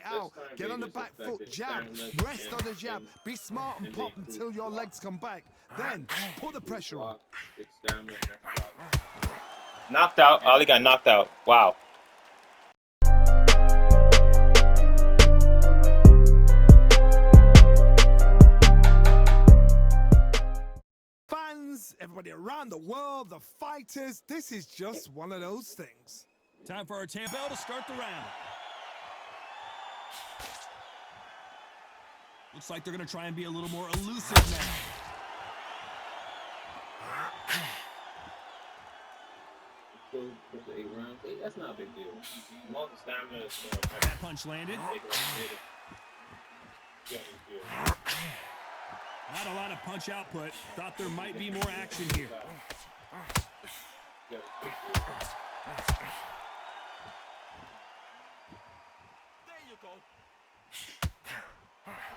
out. Get on the back foot, jab. Rest on the jab. Be smart and pop until your legs come back. Then put the pressure on. Knocked out. Ali got knocked out. Wow. Fans, everybody around the world, the fighters, this is just one of those things. Time for our Tampa bell to start the round. Looks like they're going to try and be a little more elusive now. That's not a big deal. That punch landed. Not a lot of punch output. Thought there might be more action here. There you go.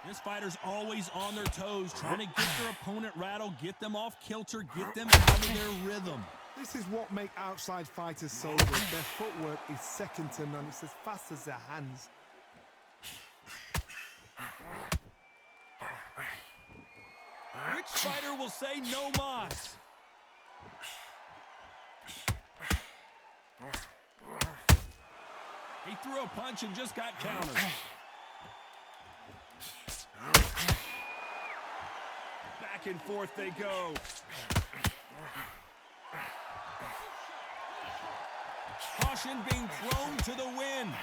This fighter's always on their toes, trying to get their opponent rattled, get them off kilter, get them out of their rhythm. This is what makes outside fighters so good. Their footwork is second to none. It's as fast as their hands. Which fighter will say no mas? He threw a punch and just got countered. Back and forth they go. Caution being thrown to the wind.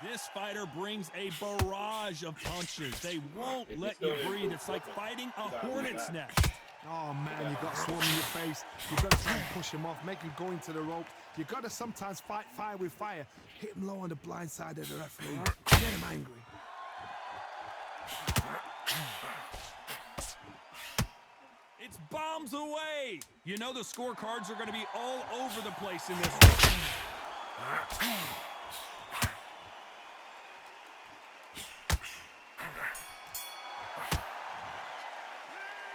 This fighter brings a barrage of punches. They won't let you breathe. It's like fighting a hornet's nest. Oh man, you've got swarm in your face. You've got to try and push him off, make him go into the rope. You've got to sometimes fight fire with fire. Hit him low on the blind side of the referee. Get him angry. It's bombs away. You know the scorecards are going to be all over the place in this one.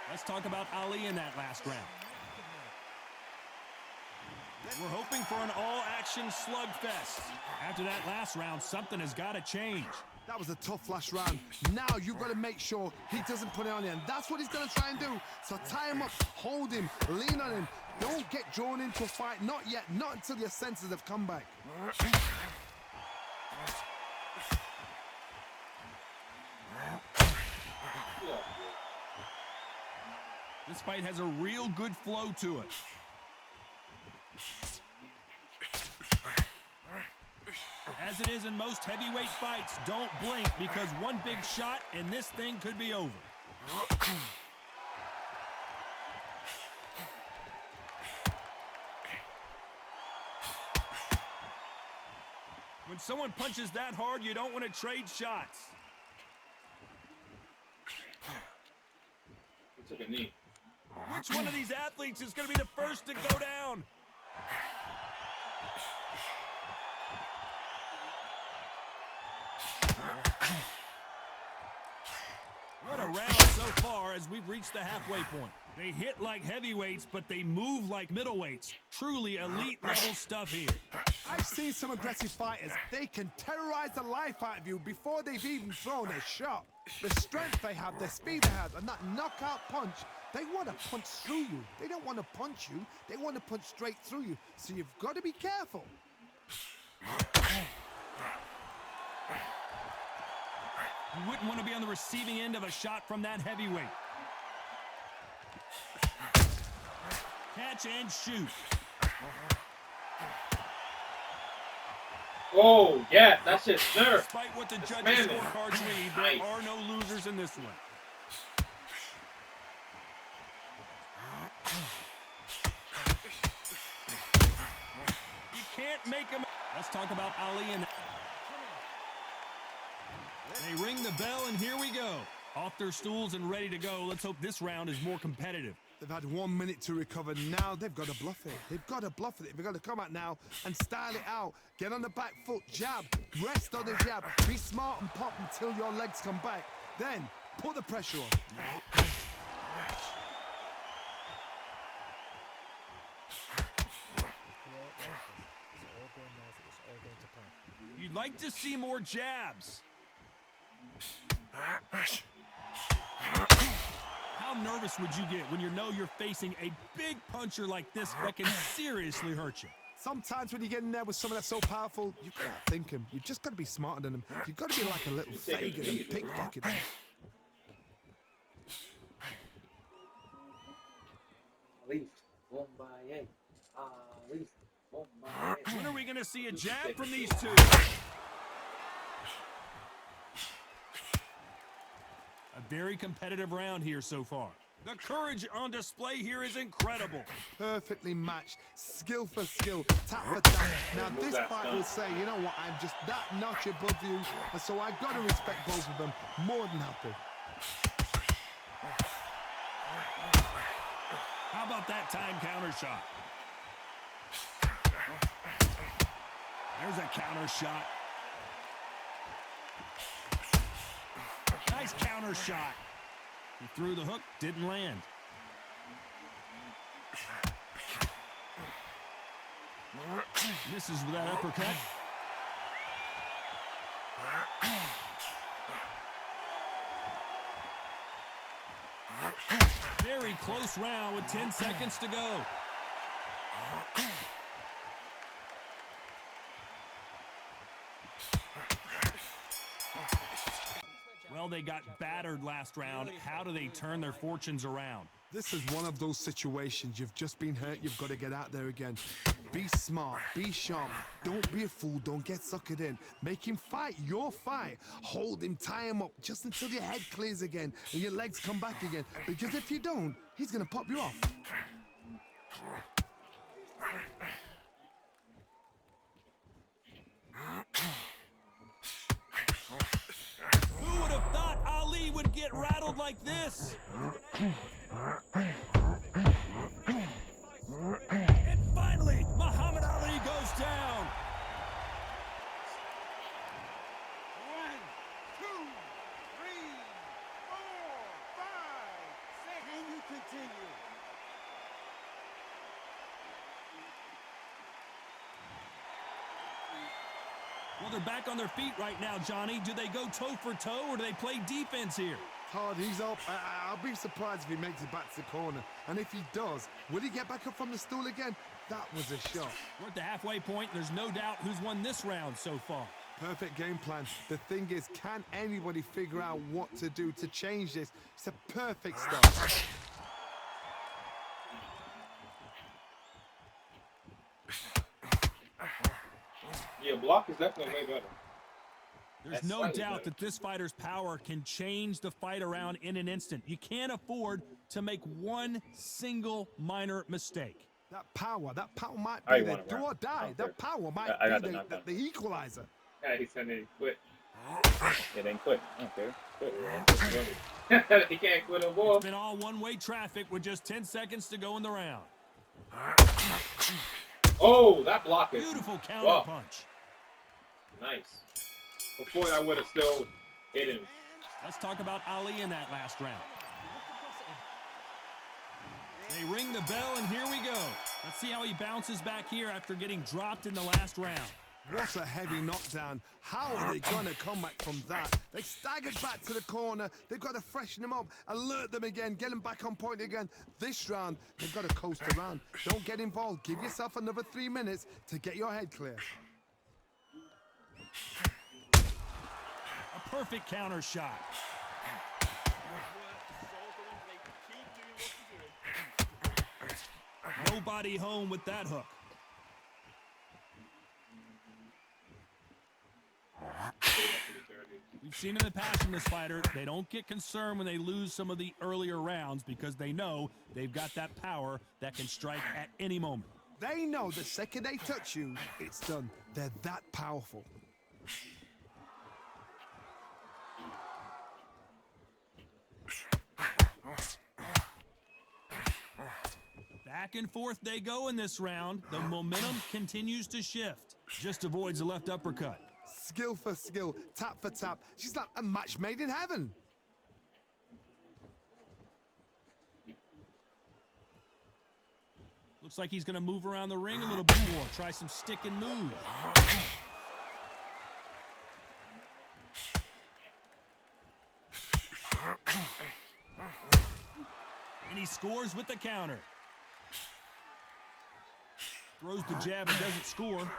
Let's talk about Ali in that last round. We're hoping for an all-action slugfest. After that last round, something has got to change. That was a tough last round. Now you've got to make sure he doesn't put it on you, and that's what he's going to try and do. So tie him up, hold him, lean on him. Don't get drawn into a fight. Not yet. Not until your senses have come back. This fight has a real good flow to it. As it is in most heavyweight fights, don't blink because one big shot and this thing could be over. When someone punches that hard, you don't want to trade shots. He took a knee. Which one of these athletes is going to be the first to go down? What a round so far as we've reached the halfway point. They hit like heavyweights, but they move like middleweights. Truly elite level stuff here. I've seen some aggressive fighters. They can terrorize the life out of you before they've even thrown a shot. The strength they have, the speed they have, and that knockout punch, they want to punch through you. They don't want to punch you. They want to punch straight through you. So you've got to be careful. You wouldn't want to be on the receiving end of a shot from that heavyweight. Catch and shoot. Oh, yeah, that's it, sir. Despite what the judges' scorecards read, there are no losers in this one. You can't make him. Let's talk about Ali and... They ring the bell, and here we go. Off their stools and ready to go. Let's hope this round is more competitive. They've had 1 minute to recover. Now they've got to bluff it. They've got to bluff it. They've got to come out now and style it out. Get on the back foot, jab, rest on the jab. Be smart and pop until your legs come back. Then put the pressure on. You'd like to see more jabs. How nervous would you get when you know you're facing a big puncher like this that can seriously hurt you? Sometimes when you get in there with someone that's so powerful, you've got to think him. You've just got to be smarter than him. You've got to be like a little Fagin and pickpocket him. When are we going to see a jab from these two? A very competitive round here so far. The courage on display here is incredible. Perfectly matched, skill for skill, tap for tap. Now this fight will say, you know what, I'm just that notch above you, and so I got to respect both of them more than happy. How about that time counter shot? There's a counter shot. Nice counter shot. He threw the hook, didn't land. Misses with that uppercut. Very close round with 10 seconds to go. Well, they got battered last round. How do they turn their fortunes around? This is one of those situations. You've just been hurt. You've got to get out there again. Be smart. Be sharp. Don't be a fool. Don't get suckered in. Make him fight your fight. Hold him. Tie him up just until your head clears again and your legs come back again. Because if you don't, he's going to pop you off. Who would have thought Ali would get rattled like this? And finally, Muhammad Ali goes down. 1, 2, 3, 4, 5, 6. Can you continue? Well, they're back on their feet right now, Johnny. Do they go toe for toe or do they play defense here? Hard, he's up. I'll be surprised if he makes it back to the corner. And if he does, will he get back up from the stool again? That was a shot. We're at the halfway point. There's no doubt who's won this round so far. Perfect game plan. The thing is, can anybody figure out what to do to change this? It's a perfect start. Yeah, block is definitely way better. There's no doubt that this fighter's power can change the fight around in an instant. You can't afford to make one single minor mistake. That power might be the do or die. That power might be the equalizer. Yeah, he said he quit. Yeah, then quit. Okay, quit. He can't quit no more. It's been all one-way traffic with just 10 seconds to go in the round. Oh, that block is Beautiful counter punch. Nice. Before I would have still hit him. Let's talk about Ali in that last round. They ring the bell, and here we go. Let's see how he bounces back here after getting dropped in the last round. What a heavy knockdown. How are they going to come back from that? They staggered back to the corner. They've got to freshen them up, alert them again, get them back on point again. This round, they've got to coast around. Don't get involved. Give yourself another 3 minutes to get your head clear. A perfect counter shot. Nobody home with that hook. We've seen in the past from this fighter, they don't get concerned when they lose some of the earlier rounds because they know they've got that power that can strike at any moment. They know the second they touch you, it's done. They're that powerful. Back and forth they go in this round. The momentum continues to shift. Just avoids the left uppercut. Skill for skill, tap for tap. She's like a match made in heaven. Looks like he's going to move around the ring a little bit more. Try some stick and move. scores with the counter. Throws the jab and doesn't score.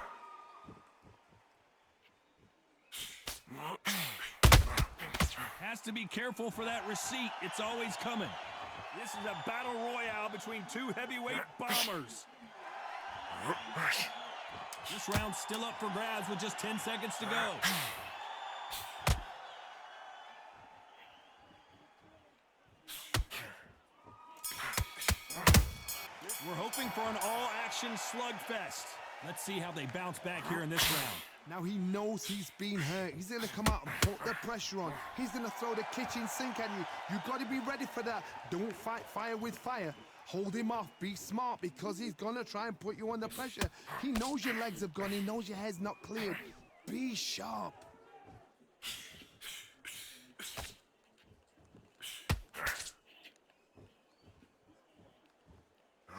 Has to be careful for that receipt. It's always coming. This is a battle royale between two heavyweight bombers. This round's still up for grabs with just 10 seconds to go. We're hoping for an all-action slugfest. Let's see how they bounce back here in this round. Now he knows he's been hurt. He's going to come out and put the pressure on. He's going to throw the kitchen sink at you. You've got to be ready for that. Don't fight fire with fire. Hold him off. Be smart because he's going to try and put you under pressure. He knows your legs have gone. He knows your head's not cleared. Be sharp.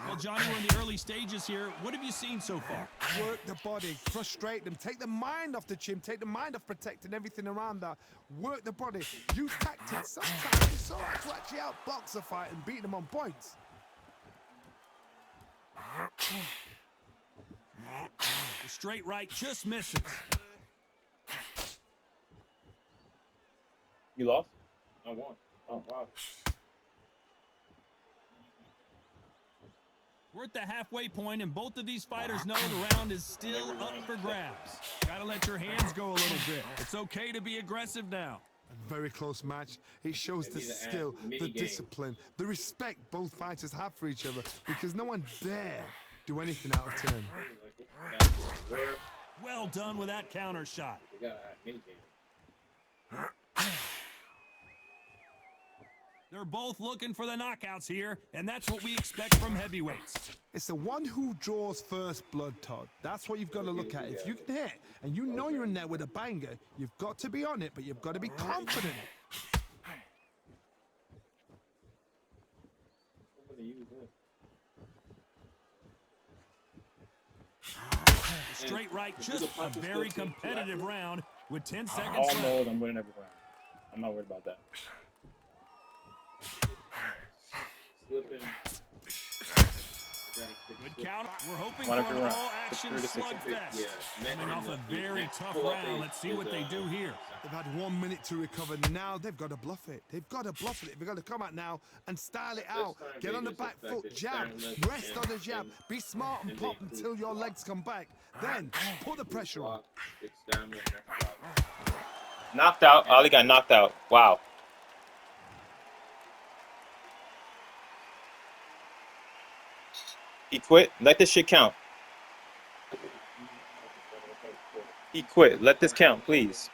Well, Johnny, we're in the early stages here. What have you seen so far? Work the body, frustrate them, take the mind off the chin, take the mind off protecting everything around that. Work the body, use tactics. Sometimes it's all right to actually outbox a fight and beat them on points. The straight right just misses. You lost? I won. Oh, wow. We're at the halfway point, and both of these fighters know the round is still up for grabs. Gotta let your hands go a little bit. It's okay to be aggressive now. A very close match. It shows the skill, the discipline, the respect both fighters have for each other because no one dare do anything out of turn. Well done with that counter shot. They're both looking for the knockouts here, and that's what we expect from heavyweights. It's the one who draws first blood, Todd. That's what you've got to look at. If you can hit, and you know you're in there with a banger, you've got to be on it, but you've got to be confident. The straight right, just a very competitive round with 10 seconds All left. knows I'm winning every round. I'm not worried about that. Slipping. Good counter. We're hoping for an all-action slugfest. Coming off a very tough round. Let's see what they do here. They've had 1 minute to recover. Now they've got to bluff it. They've got to bluff it. They've got to come out now and style it out. Get on the back foot, jab, rest on the jab. Be smart and pop until your legs come back. Then put the pressure on. Knocked out. Ali got knocked out. Wow. He quit. Let this shit count. He quit. Let this count, please.